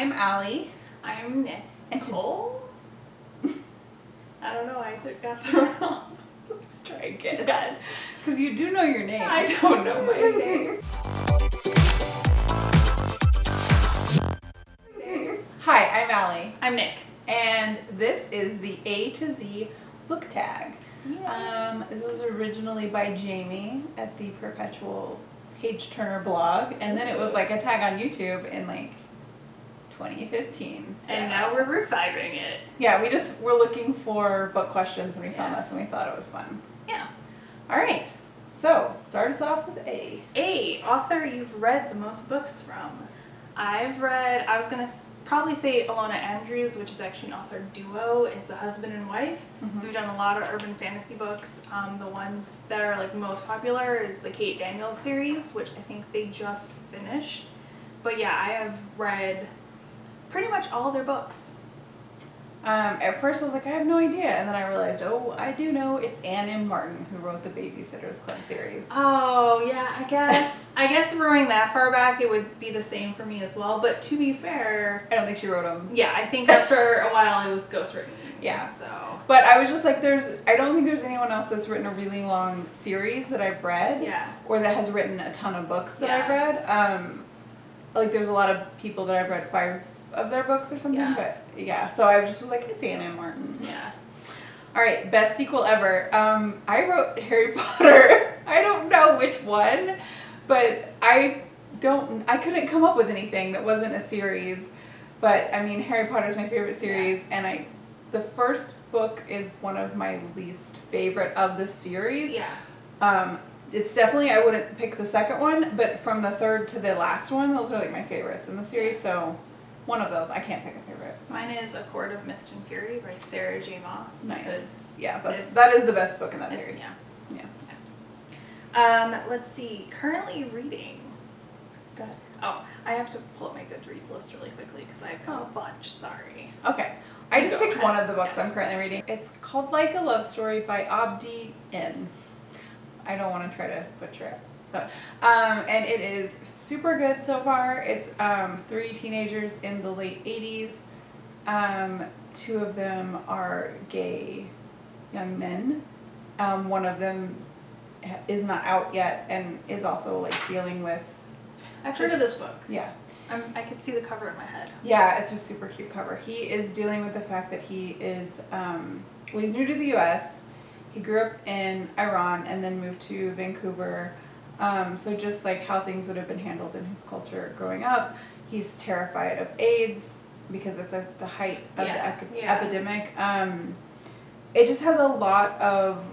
I'm Allie. I'm Nicole. I don't know, I got the wrong. Let's try again. Yes. Because you do know your name. I don't know my name. Hi, I'm Allie. I'm Nick. And this is the A to Z book tag. Yeah. This was originally by Jamie at the Perpetual Page Turner blog. And then it was like a tag on YouTube in like 2015. So. And now we're reviving it. Yeah, we just were looking for book questions and we found Yes. this and we thought it was fun. Yeah. All right. So, start us off with A. A, author you've read the most books from. I was going to probably say Alona Andrews, which is actually an author duo. It's a husband and wife. Mhm. We've done a lot of urban fantasy books. The ones that are like most popular is the Kate Daniels series, which I think they just finished. But yeah, I have read pretty much all their books. At first I was like, I have no idea. And then I realized, oh, I do know. It's Anne M. Martin who wrote the Babysitter's Club series. Oh, yeah, I guess if we're going that far back, it would be the same for me as well. But to be fair, I don't think she wrote them. yeah, I think after a while it was ghostwritten. Yeah. So. But I was just like, I don't think there's anyone else that's written a really long series that I've read. Yeah. Or that has written a ton of books that Yeah. I've read. Like there's a lot of people that I've read 5 of their books or something. Yeah. But yeah, so I just was like, it's Anne M. Martin. Yeah. All right, best sequel ever. I wrote Harry Potter. I don't know which one, but I couldn't come up with anything that wasn't a series. But I mean, Harry Potter is my favorite series, and the first book is one of my least favorite of the series. Yeah. It's definitely, I wouldn't pick the second one, but from the third to the last one, those are like my favorites in the series. So one of those, I can't pick a favorite. Mine is A Court of Mist and Fury by Sarah J. Maas. Nice. Yeah, that is the best book in that series. Yeah. Yeah. Let's see. Currently reading. Go ahead. Oh, I have to pull up my Goodreads list really quickly because I've got a bunch. Sorry. Okay. I just Go picked ahead. one of the books Yes. I'm currently reading. It's called Like a Love Story by Abdi N. I don't want to try to butcher it. So, and it is super good so far. It's 3 teenagers in the late 80s. 2 of them are gay young men. One of them is not out yet and is also like dealing with... I've heard of this book. Yeah. I could see the cover in my head. Yeah, it's a super cute cover. He is dealing with the fact that he is, he's new to the U.S. He grew up in Iran and then moved to Vancouver. So just like how things would have been handled in his culture growing up, he's terrified of AIDS because it's at the height of the epidemic. It just has a lot of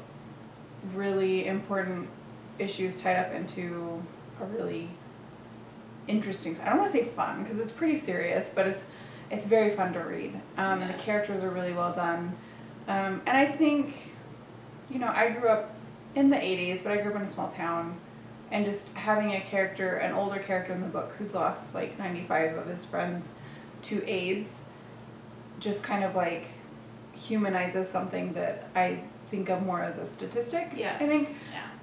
really important issues tied up into a really interesting, I don't want to say fun because it's pretty serious, but it's very fun to read. And the characters are really well done. And I think, I grew up in the 80s, but I grew up in a small town, and just having an older character in the book who's lost like 95 of his friends to AIDS just kind of like humanizes something that I think of more as a statistic. Yes. I think.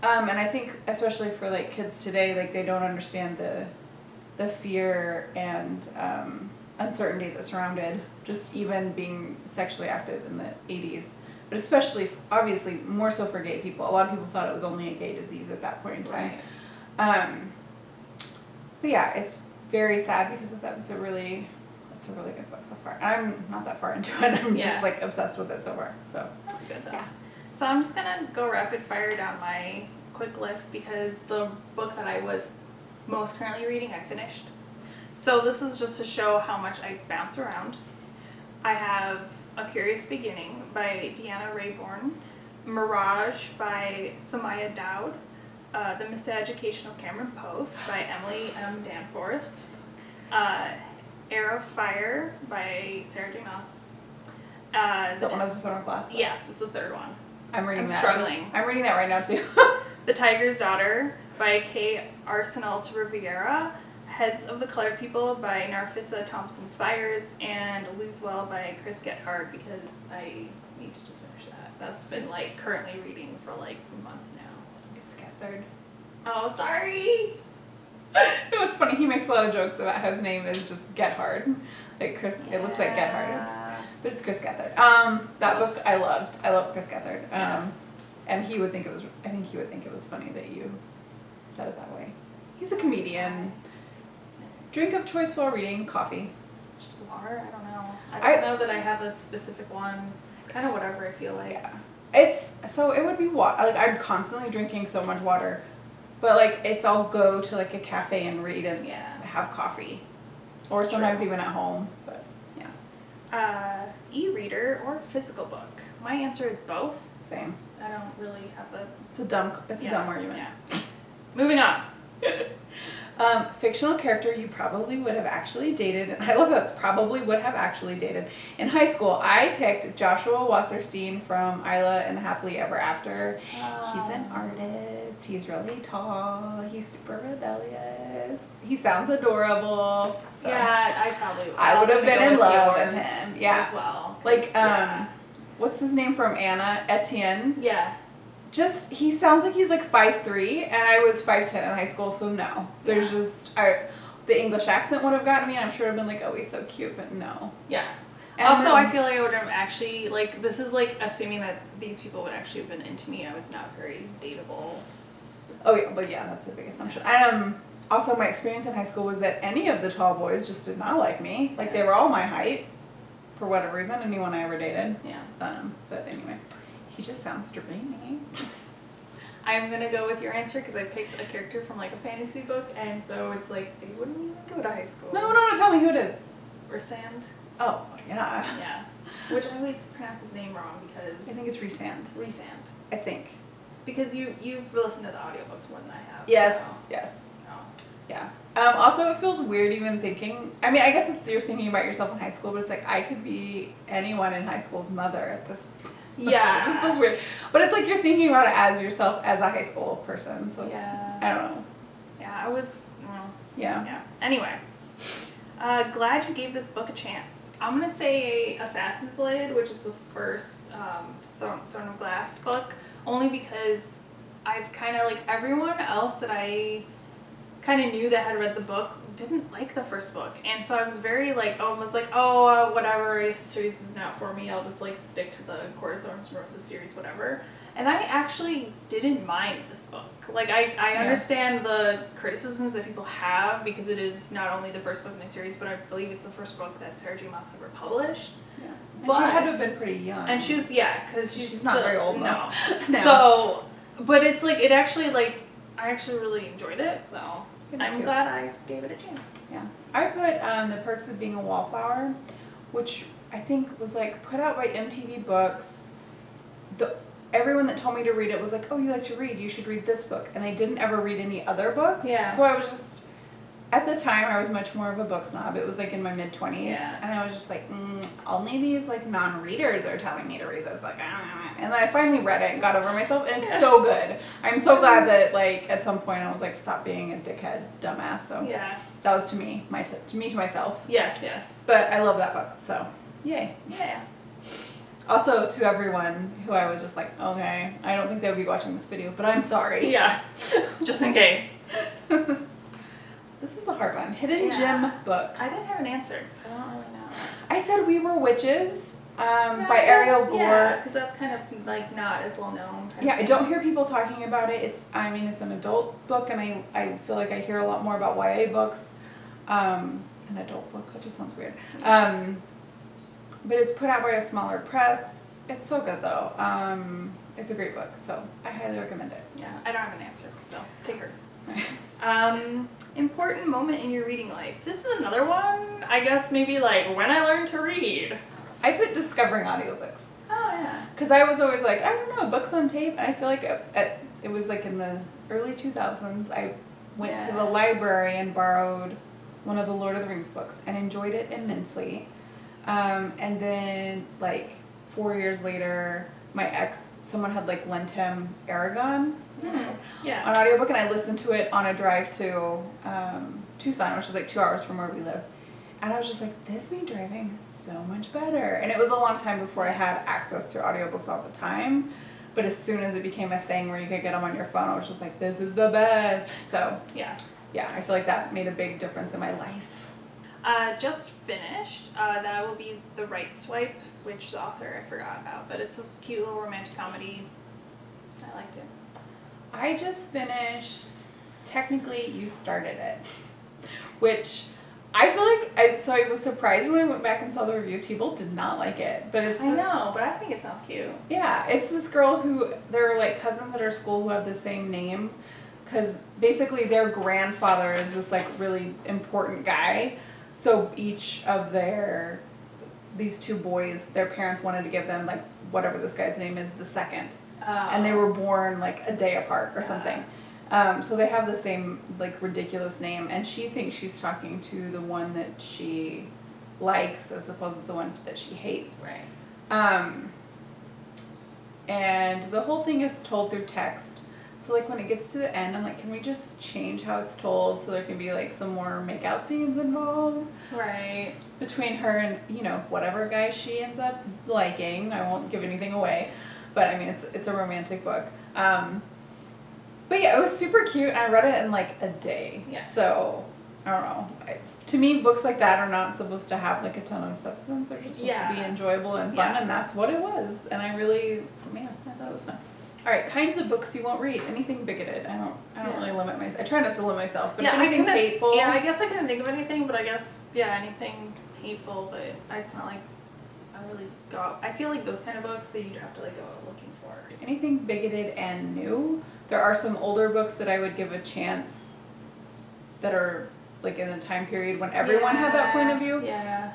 Yeah. And I think especially for like kids today, like they don't understand the fear and uncertainty that surrounded just even being sexually active in the 80s. But especially, obviously, more so for gay people. A lot of people thought it was only a gay disease at that point in time. Right. But yeah, it's very sad because of that. It's a really good book so far. I'm not that far into it. I'm just like obsessed with it so far. So That's good though. Yeah. So I'm just gonna go rapid fire down my quick list because the book that I was most currently reading I finished. So this is just to show how much I bounce around. I have A Curious Beginning by Deanna Raybourn, Mirage by Samaya Dowd, The Miseducation of Cameron Post by Emily M. Danforth, Air of Fire by Sarah J. Maas. is that one of the Throne of Glass books? Yes, it's the third one. I'm reading that. Struggling. I'm reading that right now too. The Tiger's Daughter by Kay Arsenal Riviera, Heads of the Colored People by Narcissa Thompson Spires, and Lose Well by Chris Gethard because I need to just finish that. That's been like currently reading for like months now. It's Gethard. Oh, sorry. No, it's funny. He makes a lot of jokes about how his name is just Get Hard. Like Chris, it looks like Get Hard. But it's Chris Gethard. That book I loved. I love Chris Gethard. And he would think it was. I think he would think it was funny that you said it that way. He's a comedian. Drink of choice while reading: coffee. Just water? I don't know. I don't know that I have a specific one. It's kind of whatever I feel like. Yeah. It would be water. Like I'm constantly drinking so much water, but like if I'll go to like a cafe and read and have coffee, or sometimes even at home. But yeah. E-reader or physical book? My answer is both. Same. I don't really have a. It's a dumb argument. Yeah. Moving on. Fictional character you probably would have actually dated. I love that it's probably would have actually dated. In high school, I picked Joshua Wasserstein from Isla and the Happily Ever After. He's an artist. He's really tall. He's super rebellious. He sounds adorable. So Yeah, I probably would. I would have been in love with him. Yeah. As well. Like, what's his name from Anna? Etienne. Yeah. Just, he sounds like he's like 5'3", and I was 5'10" in high school, so no. There's just, the English accent would have gotten me, and I'm sure I'd been like, oh, he's so cute, but no. Yeah. And also, then, I feel like I would have actually, like, this is like assuming that these people would actually have been into me. I was not very dateable. Oh, yeah, but yeah, that's a big assumption. Also, my experience in high school was that any of the tall boys just did not like me. Like, they were all my height, for whatever reason, anyone I ever dated. Yeah. But anyway. He just sounds dreamy. I'm gonna go with your answer because I picked a character from like a fantasy book, and so it's like they wouldn't even go to high school. No, tell me who it is. Rysand. Oh, yeah. Yeah. Which I always pronounce his name wrong because I think it's Rysand. Rysand. I think. Because you've listened to the audiobooks more than I have. Yes, so. yes. Oh. Yeah. Also, it feels weird even thinking. I mean, I guess it's you're thinking about yourself in high school, but it's like I could be anyone in high school's mother at this. Yeah. It just feels weird. But it's like you're thinking about it as yourself as a high school person. So it's, I don't know. Yeah, I was. Well, yeah. Yeah. Anyway. Glad you gave this book a chance. I'm gonna say Assassin's Blade, which is the first Throne of Glass book, only because I've kind of like everyone else that I kind of knew that had read the book didn't like the first book, and so I was very like, whatever, I guess the series is not for me, I'll just like stick to the Court of Thorns and Roses series, whatever. And I actually didn't mind this book. Like I understand the criticisms that people have because it is not only the first book in the series, but I believe it's the first book that Sarah J. Maas ever published. Yeah. And she had to have been pretty young. And she was, because she's not still, very old. No. No. So, but it's like, it actually like, I actually really enjoyed it, so I'm glad I gave it a chance. Yeah. I put The Perks of Being a Wallflower, which I think was like put out by MTV Books. Everyone that told me to read it was like, oh, you like to read, you should read this book. And they didn't ever read any other books. Yeah. So I was just, at the time, I was much more of a book snob. It was like in my mid-20s. Yeah. And I was just like, only these like non-readers are telling me to read this book. And then I finally read it and got over myself. And it's so good. I'm so glad that like at some point I was like, stop being a dickhead dumbass. So that was to me, my tip, to myself. Yes. But I love that book. So yay. Yeah. Also, to everyone who I was just like, okay, I don't think they would be watching this video, but I'm sorry. Yeah, just in case. This is a hard one. Hidden Gem book. I didn't have an answer because I don't really know. I said We Were Witches by Ariel Gore. Yeah, because that's kind of like not as well known. I don't hear people talking about it. It's an adult book, and I feel like I hear a lot more about YA books. An adult book, that just sounds weird. But it's put out by a smaller press. It's so good though. It's a great book, so I highly recommend it. Yeah, I don't have an answer, so take hers. Important moment in your reading life. This is another one, I guess maybe like when I learned to read. I put discovering audiobooks. Oh yeah. Because I was always like, I don't know, books on tape. And I feel like it was like in the early 2000s, I went to the library and borrowed one of the Lord of the Rings books and enjoyed it immensely. And then like 4 years later, someone had like lent him Aragon on audiobook, and I listened to it on a drive to Tucson, which is like 2 hours from where we live. And I was just like, this made driving so much better. And it was a long time before I had access to audiobooks all the time. But as soon as it became a thing where you could get them on your phone, I was just like, this is the best. So yeah, I feel like that made a big difference in my life. Just finished. That will be The Right Swipe, which the author I forgot about, but it's a cute little romantic comedy. I liked it. I just finished, technically you started it, which I feel like, so I was surprised when I went back and saw the reviews, people did not like it, but it's I know, but I think it sounds cute. Yeah, it's this girl who, they're like cousins at her school who have the same name, because basically their grandfather is this like really important guy, so each of these two boys, their parents wanted to give them like whatever this guy's name is, the second. And they were born like a day apart or something. So they have the same like ridiculous name, and she thinks she's talking to the one that she likes as opposed to the one that she hates. Right. And the whole thing is told through text. So like when it gets to the end, I'm like, can we just change how it's told so there can be like some more makeout scenes involved? Right. Between her and, you know, whatever guy she ends up liking. I won't give anything away. But I mean, it's a romantic book. But yeah, it was super cute, and I read it in like a day. Yeah. So, I don't know. To me, books like that are not supposed to have like a ton of substance. They're just supposed to be enjoyable and fun, and that's what it was. And I thought it was fun. All right, kinds of books you won't read. Anything bigoted. I don't really limit myself. I try not to limit myself, but if anything's hateful. Yeah, I guess I couldn't think of anything, but I guess, anything hateful, but it's not like I really go out. I feel like those kind of books that you'd have to like go out looking for. Anything bigoted and new. There are some older books that I would give a chance that are like in a time period when everyone had that point of view. Yeah.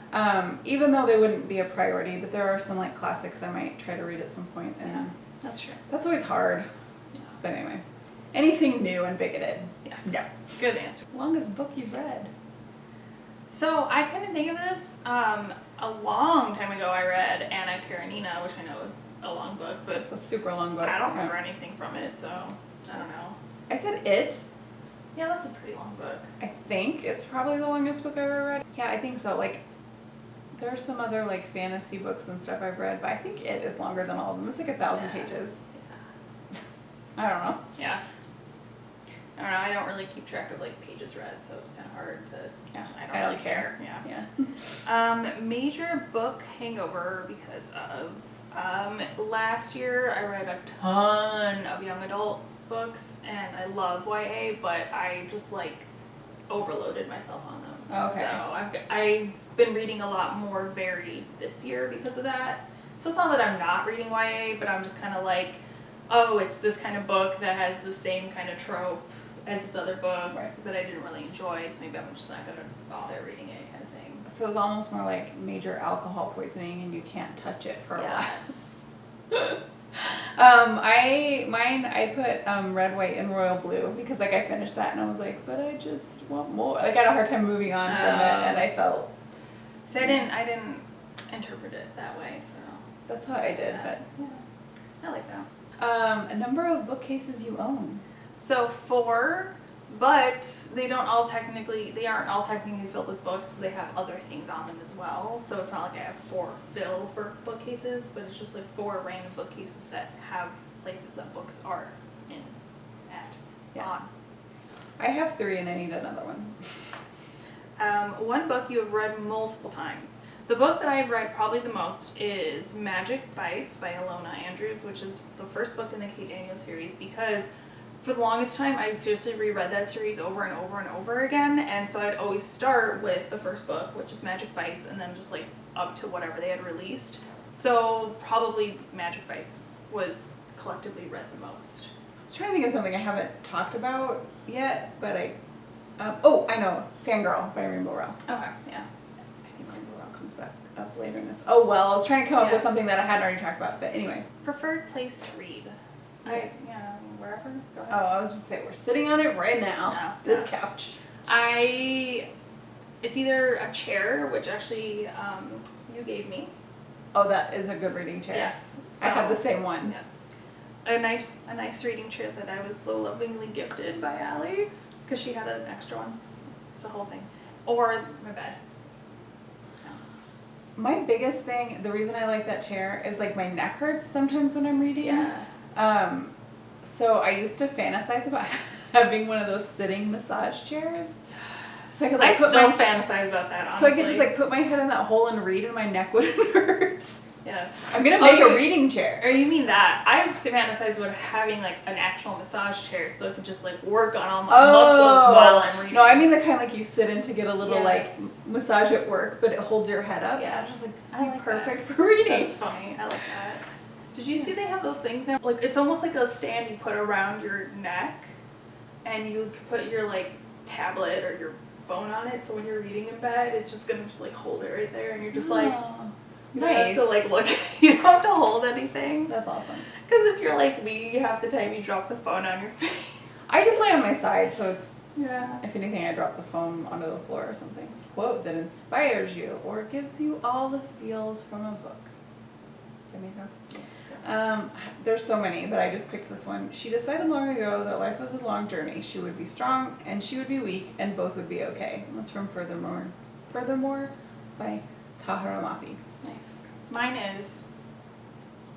Even though they wouldn't be a priority, but there are some like classics I might try to read at some point, and that's true. That's always hard. Yeah. But anyway, anything new and bigoted. Yes. No. Good answer. Longest book you've read. So I couldn't think of this. A long time ago I read Anna Karenina, which I know is a long book, but it's a super long book. I don't remember anything from it, so I don't know. I said It. Yeah, that's a pretty long book. I think it's probably the longest book I've ever read. Yeah, I think so. Like, there are some other like fantasy books and stuff I've read, but I think It is longer than all of them. It's like 1,000 pages. Yeah. I don't know. Yeah. I don't know. I don't really keep track of like pages read, so it's kind of hard to. Yeah. I don't really care. Yeah. Major book hangover because of. Last year I read a ton of young adult books, and I love YA, but I just like overloaded myself on them. Okay. So I've been reading a lot more varied this year because of that. So it's not that I'm not reading YA, but I'm just kind of like, oh, it's this kind of book that has the same kind of trope as this other book that I didn't really enjoy, so maybe I'm just not going to bother reading it kind of thing. So it's almost more like major alcohol poisoning and you can't touch it for a while. I put red, white, and royal blue because like I finished that and I was like, but I just want more. I got a hard time moving on from it, and I felt. So I didn't interpret it that way, so. That's how I did, but. Yeah. I like that. A number of bookcases you own. So 4, but they aren't all technically filled with books, because they have other things on them as well. So it's not like I have 4 filled bookcases, but it's just like 4 random bookcases that have places that books are on. I have 3 and I need another one. One book you have read multiple times. The book that I've read probably the most is Magic Bites by Ilona Andrews, which is the first book in the Kate Daniels series, because for the longest time I seriously reread that series over and over and over again, and so I'd always start with the first book, which is Magic Bites, and then just like up to whatever they had released. So probably Magic Bites was collectively read the most. I was trying to think of something I haven't talked about yet, but I know, Fangirl by Rainbow Rowell. Okay, yeah. I think Rainbow Rowell comes back up later in this. Oh well, I was trying to come up with something that I hadn't already talked about, but anyway. Preferred place to read? Wherever. Go ahead. Oh, I was just saying we're sitting on it right now. This couch. It's either a chair, which actually you gave me. Oh, that is a good reading chair. Yes. I have the same one. Yes. A nice reading chair that I was so lovingly gifted by Allie, because she had an extra one. It's a whole thing. Or my bed. My biggest thing, the reason I like that chair is like my neck hurts sometimes when I'm reading. Yeah. So I used to fantasize about having one of those sitting massage chairs. So I could I still fantasize about that, honestly. So I could just like put my head in that hole and read and my neck wouldn't hurt. Yes. I'm gonna make a reading chair. Or you mean that? I fantasize about having like an actual massage chair so I could just like work on all my muscles while I'm reading. No, I mean the kind like you sit in to get a little like massage at work, but it holds your head up. Yeah. I'm just like, this would be perfect for reading. That's funny. I like that. Did you see they have those things now? Like it's almost like a stand you put around your neck, and you could put your like tablet or your phone on it. So when you're reading in bed, it's just gonna just like hold it right there, and you're just like. You don't have to like look. You don't have to hold anything. That's awesome. Because if you're like me, half the time you drop the phone on your face. I just lay on my side, so it's if anything, I drop the phone onto the floor or something. Quote that inspires you or gives you all the feels from a book. Give me go. There's so many, but I just picked this one. She decided long ago that life was a long journey. She would be strong and she would be weak, and both would be okay. That's from Furthermore by Tahara Mafi. Nice. Mine is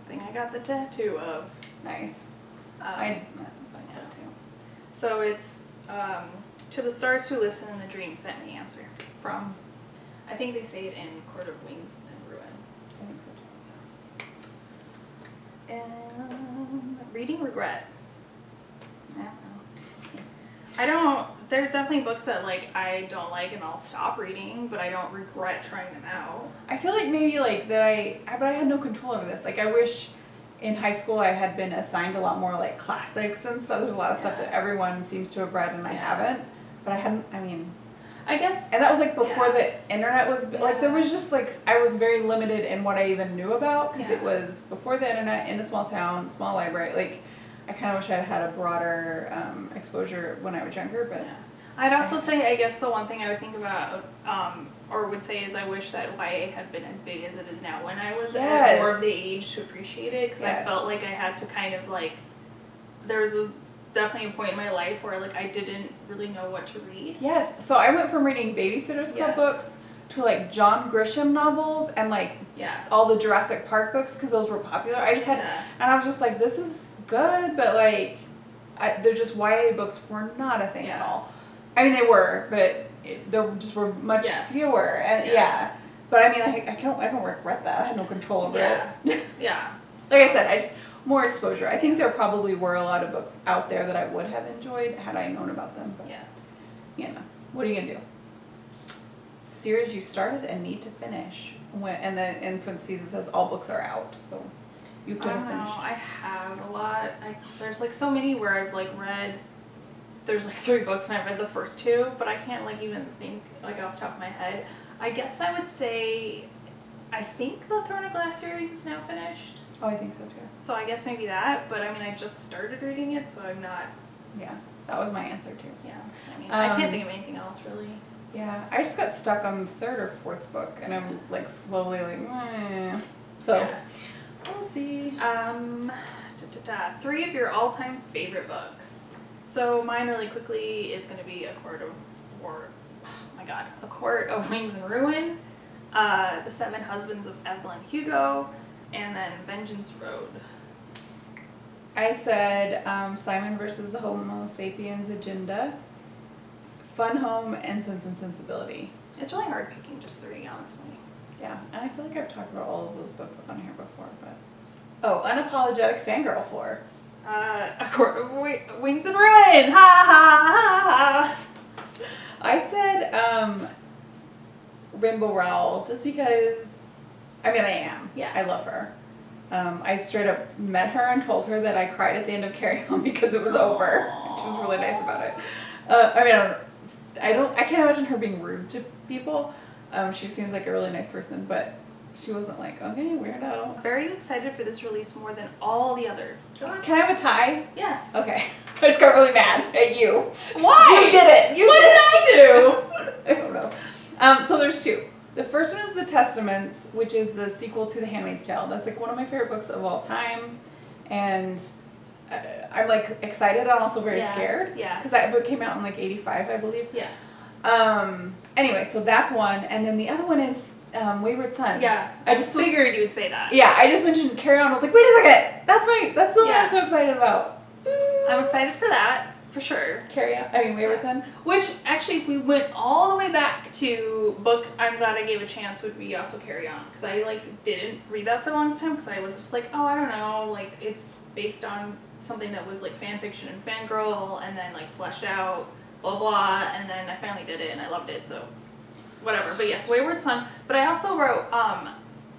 the thing I got the tattoo of. Nice. I that too. So it's to the stars who listen and the dreams sent me answer from. I think they say it in Court of Wings and Ruin. I think so too. And reading regret. I don't. There's definitely books that like I don't like and I'll stop reading, but I don't regret trying them out. I feel like maybe like that but I had no control over this. Like I wish in high school I had been assigned a lot more like classics and stuff. There's a lot of stuff that everyone seems to have read and I haven't. But I hadn't. I mean, I guess. And that was like before the internet was like there was just like I was very limited in what I even knew about because it was before the internet in a small town, small library. Like I kind of wish I had a broader exposure when I was younger, but. I'd also say, I guess the one thing I would think about, or would say is I wish that YA had been as big as it is now when I was at more of the age to appreciate it, because I felt like I had to kind of like, there was definitely a point in my life where like I didn't really know what to read. Yes, so I went from reading Babysitter's Club books to like John Grisham novels and like all the Jurassic Park books because those were popular. I just had, and I was just like, this is good, but like, they're just YA books were not a thing at all. I mean, they were, but there just were much fewer, and But I mean, I don't regret that. I had no control over it. Like I said, I just more exposure. I think there probably were a lot of books out there that I would have enjoyed had I known about them. But what are you gonna do? Series you started and need to finish. And then in parentheses it says all books are out, so you could have finished. I have a lot. There's like so many where I've like read. There's like 3 books and I've read the first 2, but I can't like even think like off the top of my head. I guess I would say, I think the Throne of Glass series is now finished. Oh, I think so too. So I guess maybe that, but I mean I just started reading it, so I'm not. Yeah, that was my answer too. Yeah, I mean I can't think of anything else really. Yeah, I just got stuck on the 3rd or 4th book, and I'm like slowly like, so we'll see. 3 of your all-time favorite books. So mine really quickly is going to be A Court of Wings and Ruin, The 7 Husbands of Evelyn Hugo, and then Vengeance Road. I said Simon versus the Homo Sapiens Agenda, Fun Home, and Sense and Sensibility. It's really hard picking just 3, honestly. Yeah, and I feel like I've talked about all of those books on here before, but... Oh, Unapologetic Fangirl For. A Court of Wings and Ruin! Ha ha ha! I said Rainbow Rowell just because, I mean I am. Yeah. I love her. I straight up met her and told her that I cried at the end of Carry On because it was over. She was really nice about it. I mean, I can't imagine her being rude to people. She seems like a really nice person, but she wasn't like, okay, weirdo. Very excited for this release more than all the others. Can I have a tie? Yes. Okay. I just got really mad at you. Why? You did it. What did I do? I don't know. So there's 2. The first one is The Testaments, which is the sequel to The Handmaid's Tale. That's like one of my favorite books of all time. And I'm like excited and also very scared. Yeah. Because that book came out in like 85, I believe. Yeah. Anyway, so that's one. And then the other one is Wayward Son. Yeah. I just figured you would say that. Yeah, I just mentioned Carry On. I was like, wait a second. That's the one I'm so excited about. I'm excited for that. For sure. Wayward Son. Which, actually, if we went all the way back to book I'm Glad I Gave a Chance, would be also Carry On. Because I, like, didn't read that for the longest time because I was just like, oh, I don't know. Like, it's based on something that was, like, fan fiction and fangirl and then, like, fleshed out, blah, blah. And then I finally did it and I loved it, so whatever. But yes, Wayward Son. But I also wrote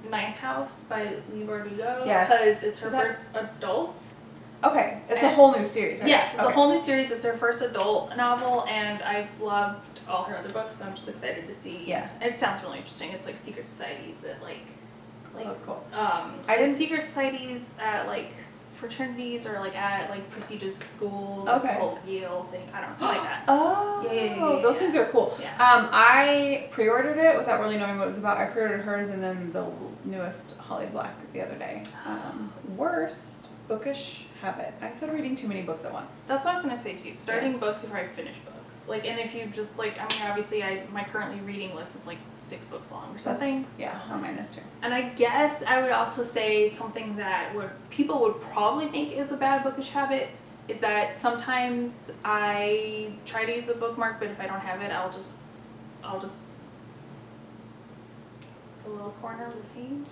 Ninth House by Leigh Bardugo. Yes. Because it's her first adult. Okay, it's a whole new series, right? Yes, it's a whole new series. It's her first adult novel, and I've loved all her other books, so I'm just excited to see. Yeah. And it sounds really interesting. It's like secret societies that Oh, that's cool. I did secret societies at like fraternities or like at like prestigious schools. Like old Yale thing. I don't know, something like that. Oh, yeah. Those things are cool. Yeah. I pre-ordered it without really knowing what it was about. I pre-ordered hers and then the newest Holly Black the other day. Worst Bookish habit. I started reading too many books at once. That's what I was gonna say too. Starting books before I finish books. Like, and if you just like, I mean, obviously, my currently reading list is like 6 books long or something. Mine is too. And I guess I would also say something that people would probably think is a bad bookish habit is that sometimes I try to use a bookmark, but if I don't have it, I'll just the little corner of the page.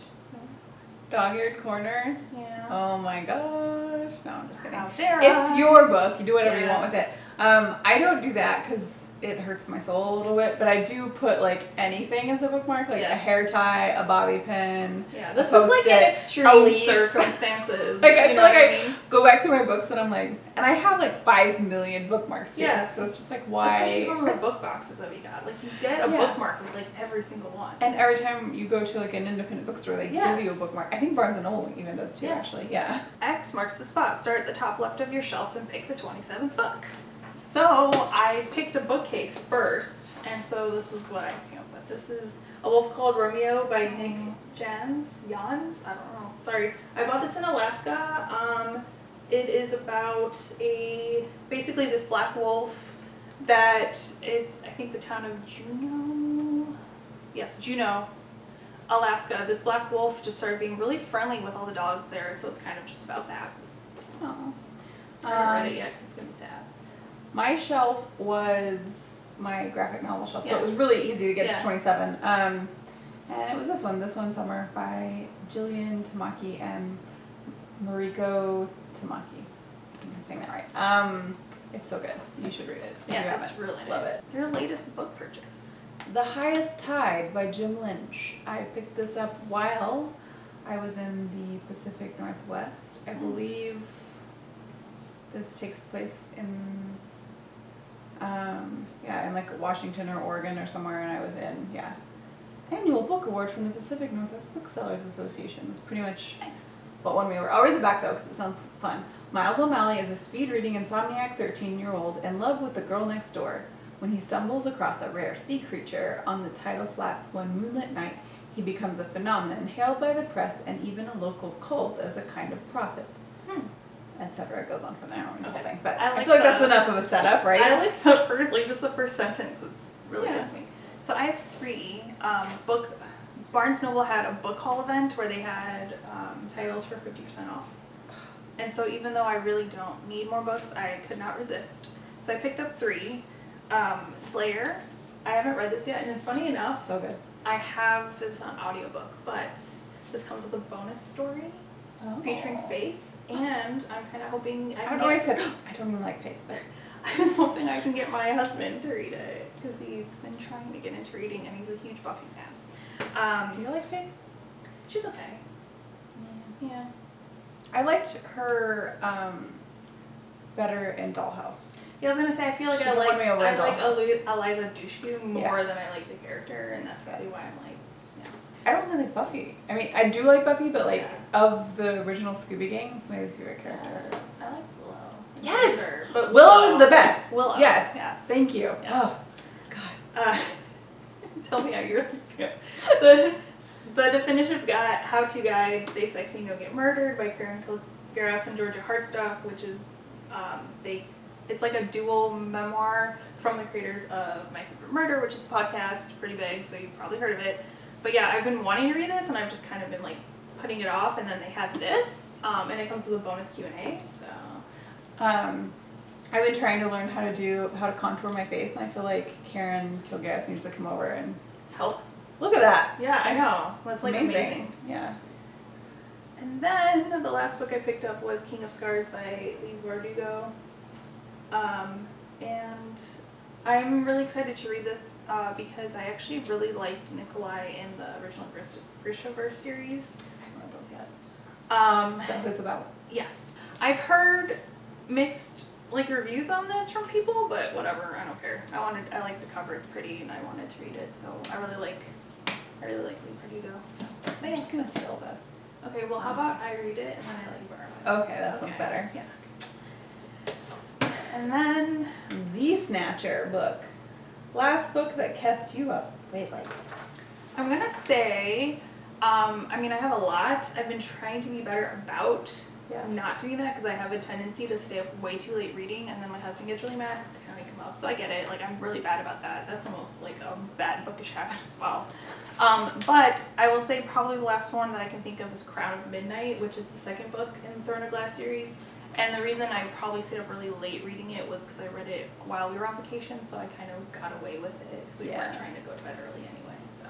Dog-eared corners. Yeah. Oh my gosh. No, I'm just kidding. How dare It's I? your book. You do whatever you Yes. want with it. I don't do that because it hurts my soul a little bit, but I do put like anything as a bookmark, like a hair tie, a bobby pin. Yeah, this is like in extreme circumstances. Like I feel like I go back to my books and I'm like, and I have like 5 million bookmarks too. Yeah. So it's just like, why? Especially from the book boxes that we got. Like you get a bookmark with like every single one. And every time you go to like an independent bookstore, they give you a bookmark. I think Barnes & Noble even does too, actually. Yeah. X marks the spot. Start at the top left of your shelf and pick the 27th book. So I picked a bookcase first, and so this is what I came up with. This is A Wolf Called Romeo by Nick Jans. I don't know. Sorry. I bought this in Alaska. It is about basically this black wolf that is, I think, the town of Juneau. Yes, Juneau, Alaska. This black wolf just started being really friendly with all the dogs there, so it's kind of just about that. Oh. I haven't read it yet because it's going to be sad. My shelf was my graphic novel shelf, so it was really easy to get to 27. And it was this one, Summer, by Jillian Tamaki and Mariko Tamaki. I think I'm saying that right. It's so good. You should read it. Yeah, it's really nice. Love it. Your latest book purchase. The Highest Tide by Jim Lynch. I picked this up while I was in the Pacific Northwest. I believe this takes place in like Washington or Oregon or somewhere, and I was in annual book award from the Pacific Northwest Booksellers Association. That's pretty much what won me over. I'll read the back though because it sounds fun. Miles O'Malley is a speed reading insomniac 13-year-old in love with the girl next door. When he stumbles across a rare sea creature on the tidal flats one moonlit night, he becomes a phenomenon hailed by the press and even a local cult as a kind of prophet. Etc. It goes on from there. I don't know the whole thing, but I feel like that's enough of a setup, right? I like the first, just the first sentence. It's really good to me. So I have 3. Barnes & Noble had a book haul event where they had titles for 50% off. And so even though I really don't need more books, I could not resist. So I picked up 3. Slayer. I haven't read this yet, and funny enough, so good. I have this on audiobook, but this comes with a bonus story featuring Faith. And I'm kind of hoping I know I said I don't even like Faith, but I'm hoping I can get my husband to read it because he's been trying to get into reading and he's a huge Buffy fan. Do you like Faith? She's okay. Yeah. I liked her better in Dollhouse. Yeah, I was gonna say I feel like I like Eliza Dushku more than I like the character, and that's probably why I'm like. I don't really like Buffy. I mean, I do like Buffy, but like of the original Scooby Gang, it's my least favorite character. I like Willow. Yes, but Willow is the best. Willow. Yes. Thank you. Yes. Oh, God. Tell me how you're the definitive how-to guide: Stay Sexy, No Get Murdered by Karen Kilgariff and Georgia Hartstock, which is it's like a dual memoir from the creators of My Favorite Murder, which is a podcast, pretty big, so you've probably heard of it. But yeah, I've been wanting to read this, and I've just kind of been like putting it off, and then they had this, and it comes with a bonus Q&A. So, I've been trying to learn how to contour my face, and I feel like Karen Kilgareth needs to come over and Help. look at that. Yeah, I know. That's like amazing. Yeah. And then the last book I picked up was King of Scars by Lee Verdugo. And I'm really excited to read this because I actually really liked Nikolai in the original Grishaverse series. I haven't read those yet. Is that what it's about? Yes. I've heard mixed reviews on this from people, but whatever, I don't care. I like the cover, it's pretty, and I wanted to read it, so I really like Lee Verdugo. So, I'm just gonna steal this. okay, well, how about I read it and then I let you borrow it? Okay, that sounds better. Yeah. And then Z Snatcher book. Last book that kept you up. Wait, I'm gonna say, I mean, I have a lot. I've been trying to be better about not doing that because I have a tendency to stay up way too late reading, and then my husband gets really mad because I can't wake him up. So I get it. I'm really bad about that. That's almost like a bad bookish habit as well. But I will say probably the last one that I can think of is Crown of Midnight, which is the second book in the Throne of Glass series. And the reason I probably stayed up really late reading it was because I read it while we were on vacation, so I kind of got away with it because we weren't trying to go to bed early anyway. So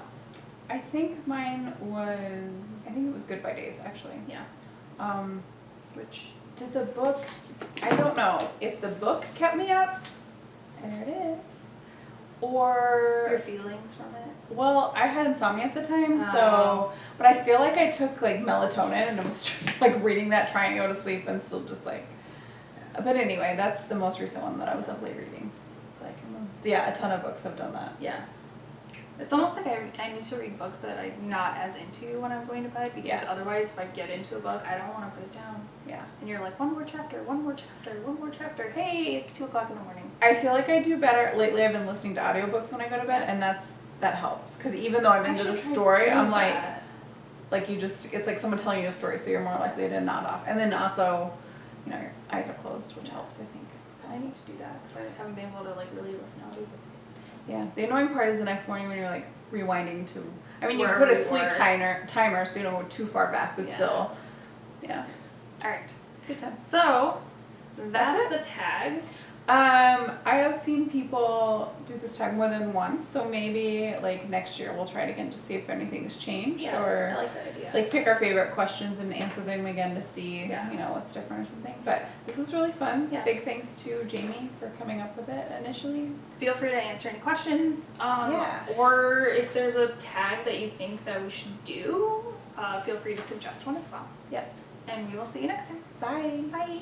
I think mine was. I think it was Goodbye Days, actually. yeah. Which did the book? I don't know if the book kept me up. There it is. Or Your feelings from it? well, I had insomnia at the time, so but I feel like I took melatonin and I was reading that, trying to go to sleep, and still just But anyway, that's the most recent one that I was up late reading. That I can remember. Yeah, a ton of books have done that. Yeah. It's almost like I need to read books that I'm not as into when I'm going to bed, because otherwise if I get into a book, I don't want to put it down. Yeah. And you're like, one more chapter, one more chapter, one more chapter. Hey, it's 2 o'clock in the morning. I feel like I do better. Lately I've been listening to audiobooks when I go to bed, and that helps. Because even though I'm into the story, I'm you just, it's like someone telling you a story, so you're more likely to nod off. And then also, your eyes are closed, which helps, I think. So I need to do that because I haven't been able to really listen to audiobooks. Yeah, the annoying part is the next morning when you're rewinding to. I mean, you Wherever put a we sleep were. timer so you don't go too far back, but still. Yeah. All right. Good times. So That's that's the tag. I have seen people do this tag more than once, so maybe next year we'll try it again to see if anything's changed, Yes, or I like that idea. pick our favorite questions and answer them again to see Yeah. what's different or something. But this was really fun. Yeah. Big thanks to Jamie for coming up with it initially. Feel free to answer any questions. Or if there's a tag that you think that we should do, feel free to suggest one as well. Yes. And we will see you next time. Bye. Bye.